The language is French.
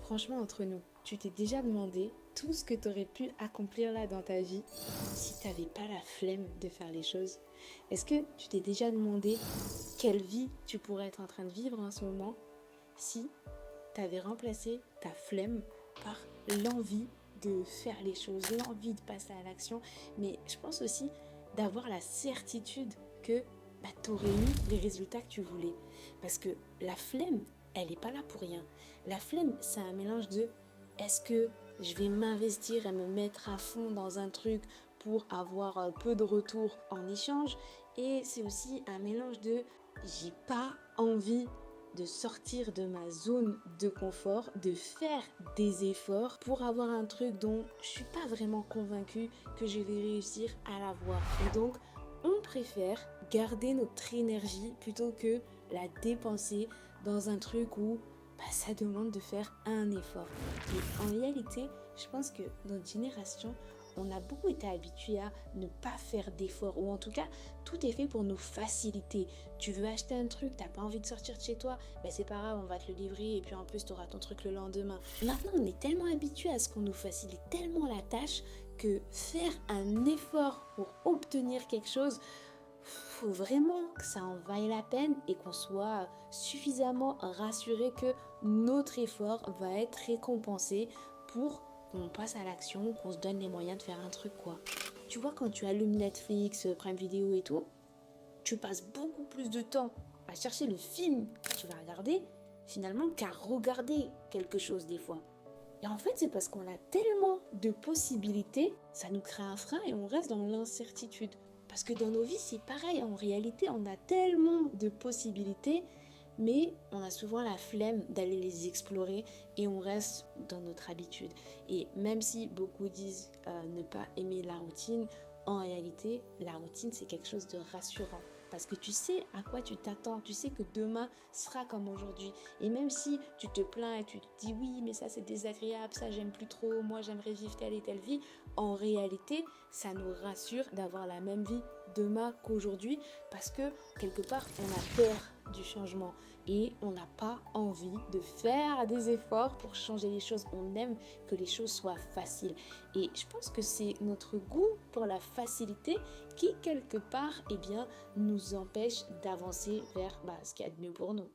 Franchement, entre nous, tu t'es déjà demandé tout ce que tu aurais pu accomplir là dans ta vie si tu n'avais pas la flemme de faire les choses? Est-ce que tu t'es déjà demandé quelle vie tu pourrais être en train de vivre en ce moment si tu avais remplacé ta flemme par l'envie de faire les choses, l'envie de passer à l'action, mais je pense aussi d'avoir la certitude que tu aurais eu les résultats que tu voulais. Parce que la flemme, elle n'est pas là pour rien. La flemme, c'est un mélange de est-ce que je vais m'investir et me mettre à fond dans un truc pour avoir un peu de retour en échange, et c'est aussi un mélange de j'ai pas envie de sortir de ma zone de confort, de faire des efforts pour avoir un truc dont je suis pas vraiment convaincue que je vais réussir à l'avoir. Et donc, on préfère garder notre énergie plutôt que la dépenser dans un truc où ça demande de faire un effort. Et en réalité, je pense que notre génération, on a beaucoup été habitués à ne pas faire d'efforts, ou en tout cas, tout est fait pour nous faciliter. Tu veux acheter un truc, t'as pas envie de sortir de chez toi, c'est pas grave, on va te le livrer et puis en plus tu auras ton truc le lendemain. Maintenant, on est tellement habitués à ce qu'on nous facilite tellement la tâche que faire un effort pour obtenir quelque chose, faut vraiment que ça en vaille la peine et qu'on soit suffisamment rassuré que notre effort va être récompensé pour qu'on passe à l'action, qu'on se donne les moyens de faire un truc quoi. Tu vois, quand tu allumes Netflix, Prime Video et tout, tu passes beaucoup plus de temps à chercher le film que tu vas regarder finalement qu'à regarder quelque chose des fois. Et en fait, c'est parce qu'on a tellement de possibilités, ça nous crée un frein et on reste dans l'incertitude. Parce que dans nos vies, c'est pareil. En réalité, on a tellement de possibilités, mais on a souvent la flemme d'aller les explorer et on reste dans notre habitude. Et même si beaucoup disent ne pas aimer la routine, en réalité, la routine, c'est quelque chose de rassurant. Parce que tu sais à quoi tu t'attends, tu sais que demain sera comme aujourd'hui. Et même si tu te plains et tu te dis oui, mais ça c'est désagréable, ça j'aime plus trop, moi j'aimerais vivre telle et telle vie, en réalité, ça nous rassure d'avoir la même vie demain qu'aujourd'hui, parce que quelque part, on a peur du changement et on n'a pas envie de faire des efforts pour changer les choses. On aime que les choses soient faciles. Et je pense que c'est notre goût pour la facilité qui, quelque part, nous empêche d'avancer vers ce qu'il y a de mieux pour nous.